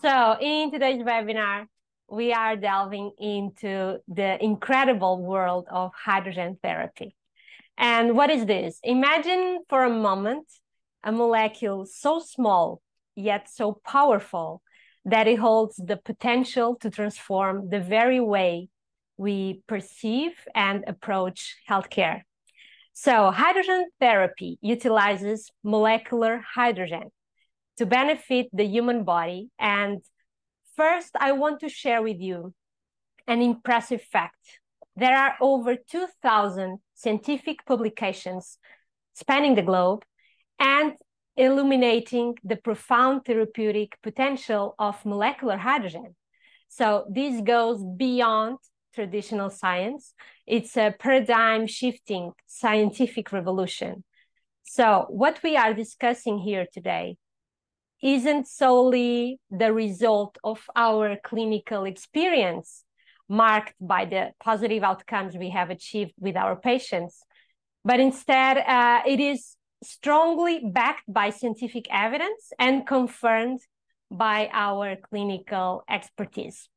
So in today's webinar, we are delving into the incredible world of hydrogen therapy. And what is this? Imagine for a moment a molecule so small, yet so powerful, that it holds the potential to transform the very way we perceive and approach healthcare. So hydrogen therapy utilizes molecular hydrogen to benefit the human body. And first, I want to share with you an impressive fact. There are over 2,000 scientific publications spanning the globe and illuminating the profound therapeutic potential of molecular hydrogen. So this goes beyond traditional science. It's a paradigm-shifting scientific revolution. So what we are discussing here today isn't solely the result of our clinical experience, marked by the positive outcomes we have achieved with our patients, but instead it is strongly backed by scientific evidence and confirmed by our clinical expertise.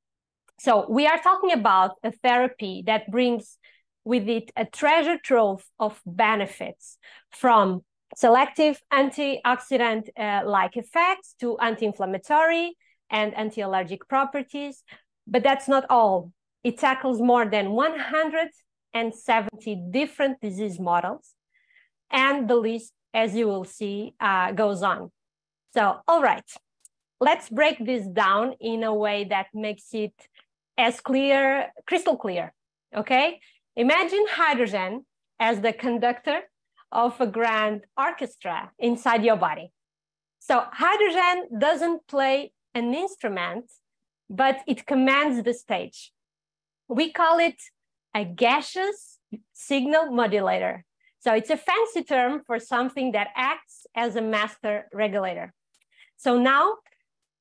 So we are talking about a therapy that brings with it a treasure trove of benefits, from selective antioxidant-like effects to anti-inflammatory and anti-allergic properties. But that's not all. It tackles more than 170 different disease models, and the list, as you will see, goes on. So, all right, let's break this down in a way that makes it as clear, crystal clear, okay? Imagine hydrogen as the conductor of a grand orchestra inside your body. So hydrogen doesn't play an instrument, but it commands the stage. We call it a gaseous signal modulator. So it's a fancy term for something that acts as a master regulator. So now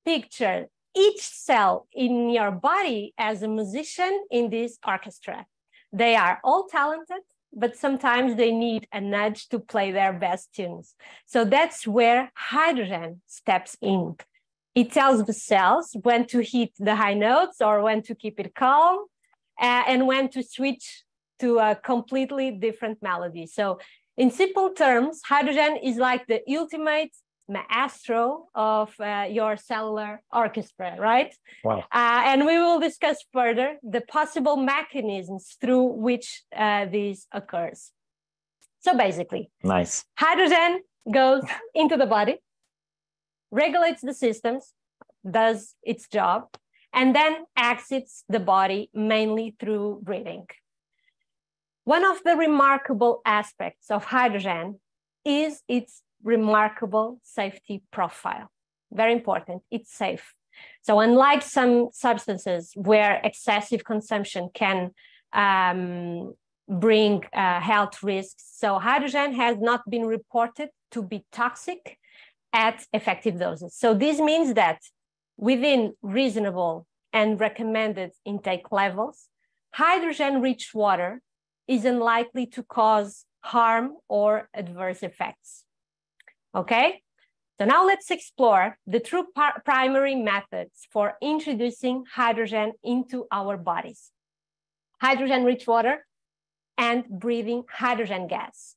picture each cell in your body as a musician in this orchestra. They are all talented, but sometimes they need a nudge to play their best tunes. So that's where hydrogen steps in. It tells the cells when to hit the high notes or when to keep it calm, and when to switch to a completely different melody. So in simple terms, hydrogen is like the ultimate maestro of your cellular orchestra, right? Wow. And we will discuss further the possible mechanisms through which this occurs. So basically, Nice. hydrogen goes into the body, regulates the systems, does its job, and then exits the body mainly through breathing. One of the remarkable aspects of hydrogen is its remarkable safety profile. Very important, it's safe. So unlike some substances where excessive consumption can bring health risks, so hydrogen has not been reported to be toxic at effective doses. So this means that within reasonable and recommended intake levels, hydrogen-rich water is unlikely to cause harm or adverse effects. Okay, so now let's explore the true primary methods for introducing hydrogen into our bodies. Hydrogen-rich water and breathing hydrogen gas.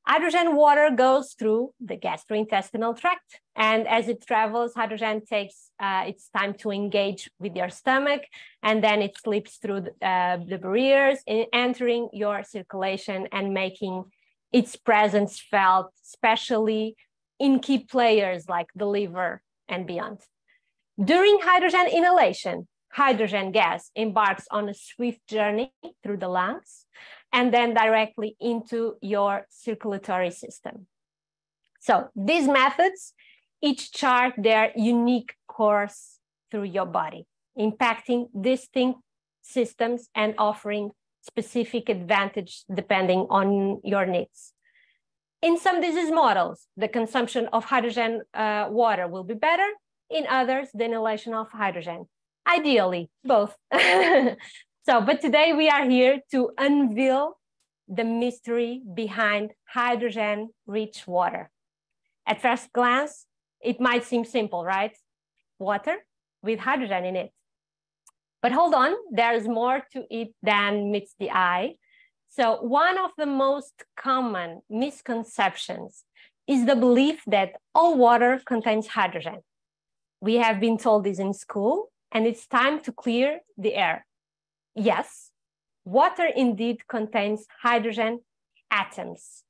Hydrogen water goes through the gastrointestinal tract, and as it travels, hydrogen takes its time to engage with your stomach, and then it slips through the barriers, entering your circulation and making its presence felt, especially in key players like the liver and beyond. During hydrogen inhalation, hydrogen gas embarks on a swift journey through the lungs and then directly into your circulatory system. So these methods each chart their unique course through your body, impacting distinct systems and offering specific advantage depending on your needs. In some disease models, the consumption of hydrogen water will be better. In others, the inhalation of hydrogen. Ideally, both. But today we are here to unveil the mystery behind hydrogen-rich water. At first glance, it might seem simple, right? Water, with hydrogen in it. But hold on, there's more to it than meets the eye. So one of the most common misconceptions is the belief that all water contains hydrogen. We have been told this in school, and it's time to clear the air. Yes, water indeed contains hydrogen atoms,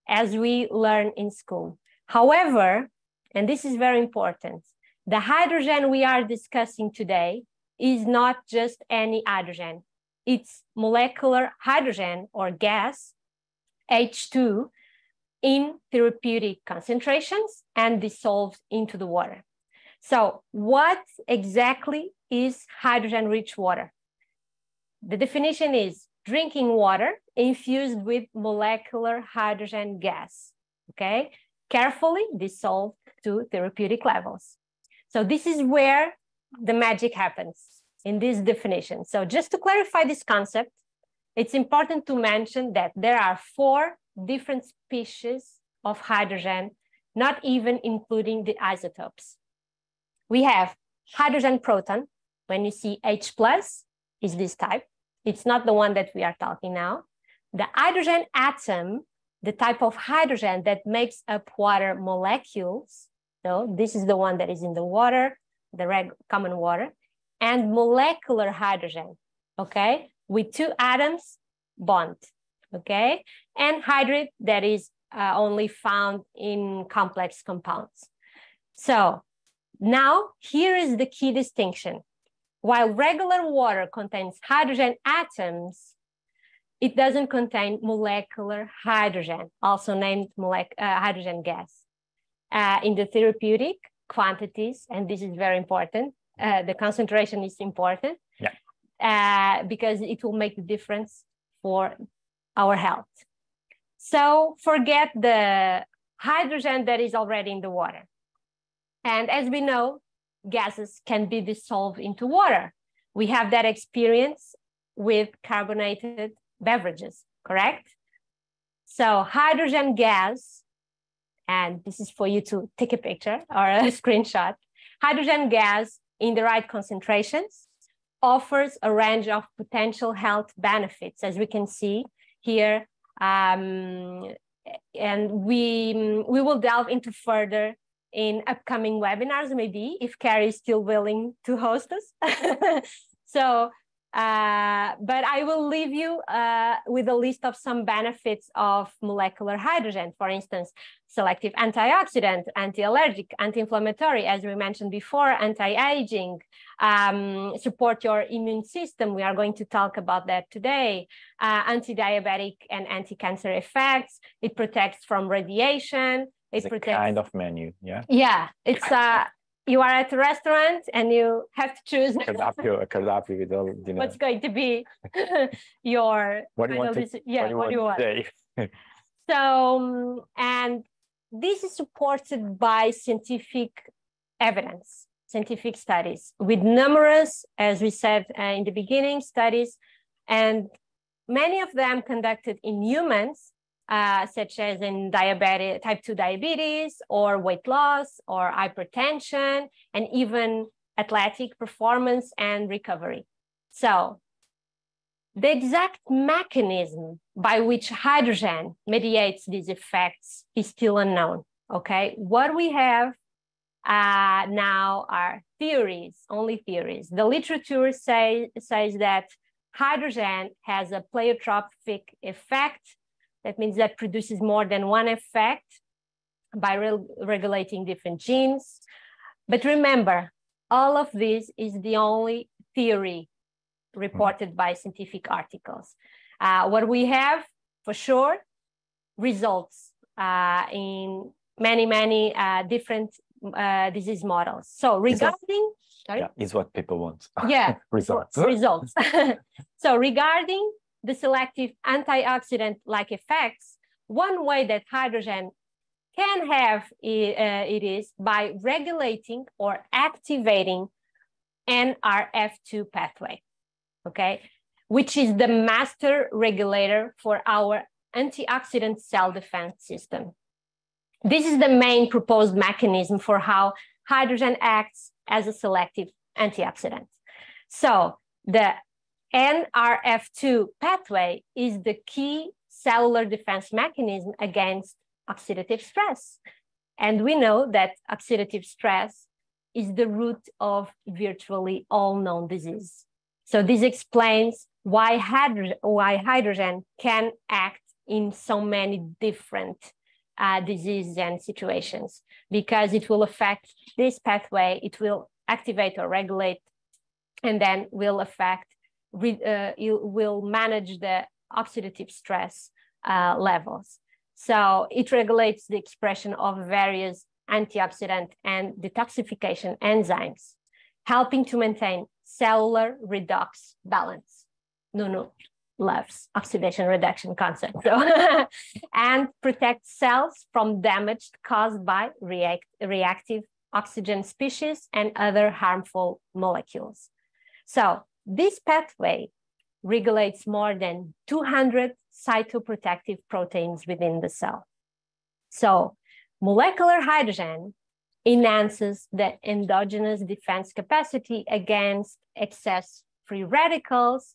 as we learn in school. However, and this is very important, the hydrogen we are discussing today is not just any hydrogen. It's molecular hydrogen or gas, H2, in therapeutic concentrations and dissolved into the water. So what exactly is hydrogen-rich water? The definition is drinking water infused with molecular hydrogen gas, okay? Carefully dissolved to therapeutic levels. So this is where the magic happens in this definition. So just to clarify this concept, it's important to mention that there are 4 different species of hydrogen, not even including the isotopes. We have hydrogen proton. When you see H+ is this type. It's not the one that we are talking now. The hydrogen atom, the type of hydrogen that makes up water molecules. So this is the one that is in the water, the common water, and molecular hydrogen, okay? With 2 atoms bond, okay? And hydride that is only found in complex compounds. So now here is the key distinction. While regular water contains hydrogen atoms, it doesn't contain molecular hydrogen, also named hydrogen gas. In the therapeutic quantities, and this is very important, the concentration is important, because it will make the difference for our health. So forget the hydrogen that is already in the water. And as we know, gases can be dissolved into water. We have that experience with carbonated beverages, correct? So hydrogen gas, and this is for you to take a picture or a screenshot, hydrogen gas in the right concentrations offers a range of potential health benefits, as we can see here. And we will delve into further in upcoming webinars, maybe, if Carrie is still willing to host us. So, but I will leave you with a list of some benefits of molecular hydrogen. For instance, selective antioxidant, anti-allergic, anti-inflammatory, as we mentioned before, anti-aging, support your immune system. We are going to talk about that today. Anti-diabetic and anti-cancer effects. It protects from radiation. It's a kind of menu, yeah? Yeah, it's you are at a restaurant and you have to choose cardápio with all dinner. What's going to be your what do you want to, yeah, what do you want today? So and this is supported by scientific evidence, scientific studies with numerous, as we said in the beginning, studies, and many of them conducted in humans, such as in diabetes, type 2 diabetes, or weight loss, or hypertension, and even athletic performance and recovery. So the exact mechanism by which hydrogen mediates these effects is still unknown, okay? What we have now are theories, only theories. The literature says that hydrogen has a pleiotropic effect. That means that produces more than one effect by regulating different genes. But remember, all of this is the only theory reported by scientific articles. What we have, for sure, results in many different disease models. So regarding... Yeah, is what people want. Yeah, results. Results. So regarding the selective antioxidant-like effects, one way that hydrogen can have it is by regulating or activating NRF2 pathway, okay, which is the master regulator for our antioxidant cell defense system. This is the main proposed mechanism for how hydrogen acts as a selective antioxidants. So the NRF2 pathway is the key cellular defense mechanism against oxidative stress. And we know that oxidative stress is the root of virtually all known disease. So this explains why hydrogen can act in so many different diseases and situations, because it will affect this pathway, it will activate or regulate, and then will affect, it will manage the oxidative stress levels. So it regulates the expression of various antioxidant and detoxification enzymes, helping to maintain cellular redox balance. Nuno loves oxidation reduction concept. So, and protect cells from damage caused by reactive oxygen species and other harmful molecules. So this pathway regulates more than 200 cytoprotective proteins within the cell. So molecular hydrogen enhances the endogenous defense capacity against excess free radicals,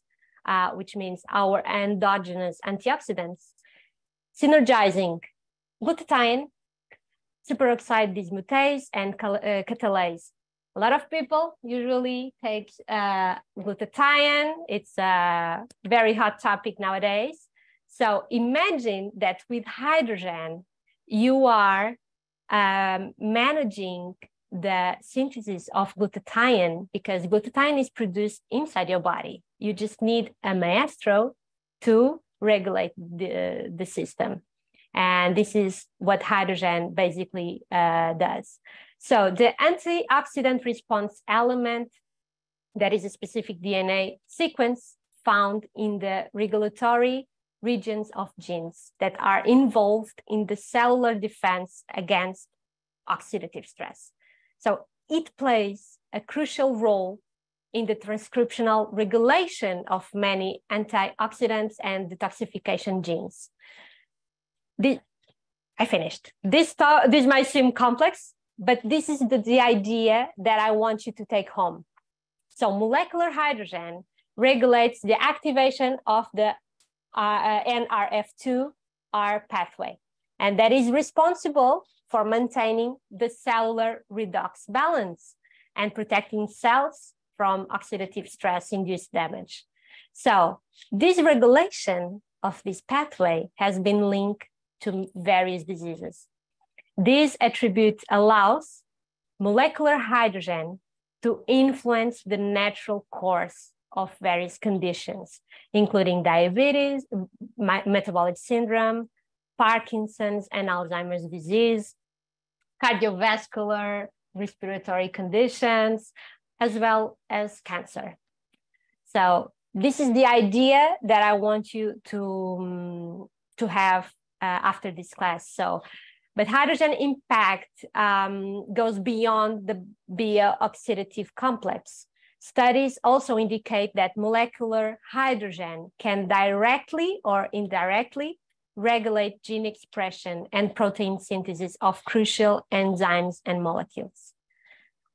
which means our endogenous antioxidants, synergizing glutathione, superoxide dismutase, and catalase. A lot of people usually take glutathione. It's a very hot topic nowadays. So imagine that with hydrogen, you are managing the synthesis of glutathione, because glutathione is produced inside your body. You just need a maestro to regulate the system. And this is what hydrogen basically does. So the antioxidant response element, that is a specific DNA sequence found in the regulatory regions of genes that are involved in the cellular defense against oxidative stress. So it plays a crucial role in the transcriptional regulation of many antioxidants and detoxification genes. I finished. This might seem complex, but this is the idea that I want you to take home. So molecular hydrogen regulates the activation of the NRF2R pathway, and that is responsible for maintaining the cellular redox balance and protecting cells from oxidative stress-induced damage. So this regulation of this pathway has been linked to various diseases. This attribute allows molecular hydrogen to influence the natural course of various conditions, including diabetes, metabolic syndrome, Parkinson's and Alzheimer's disease, cardiovascular, respiratory conditions, as well as cancer. So this is the idea that I want you to have after this class. So, but hydrogen impact goes beyond the bio-oxidative complex. Studies also indicate that molecular hydrogen can directly or indirectly regulate gene expression and protein synthesis of crucial enzymes and molecules.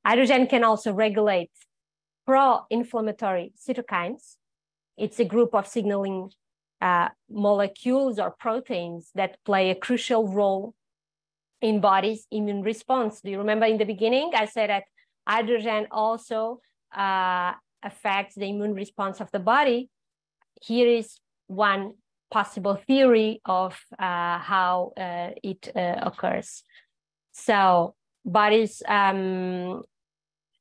Hydrogen can also regulate pro-inflammatory cytokines. It's a group of signaling molecules or proteins that play a crucial role in body's immune response. Do you remember in the beginning, I said that hydrogen also affects the immune response of the body? Here is one possible theory of how it occurs. So bodies,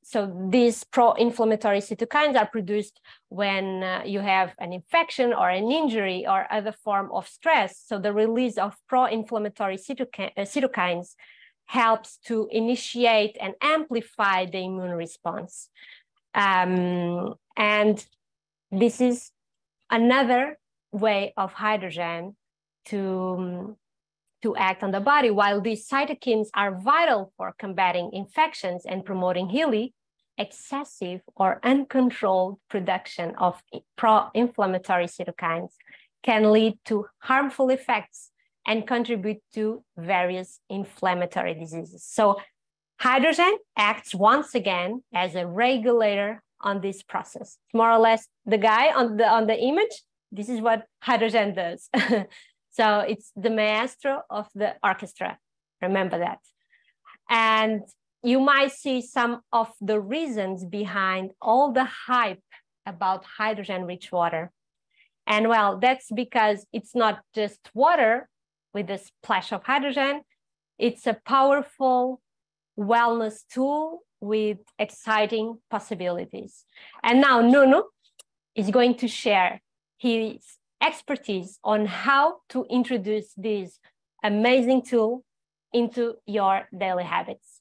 so these pro-inflammatory cytokines are produced when you have an infection or an injury or other form of stress. So the release of pro-inflammatory cytokines helps to initiate and amplify the immune response. And this is another way of hydrogen to act on the body. While these cytokines are vital for combating infections and promoting healing, excessive or uncontrolled production of pro-inflammatory cytokines can lead to harmful effects and contribute to various inflammatory diseases. So Hydrogen acts once again as a regulator on this process. More or less the guy on the image, this is what hydrogen does. So it's the maestro of the orchestra. Remember that. And you might see some of the reasons behind all the hype about hydrogen-rich water. And well, that's because it's not just water with a splash of hydrogen. It's a powerful wellness tool with exciting possibilities. And now Nuno is going to share his expertise on how to introduce this amazing tool into your daily habits.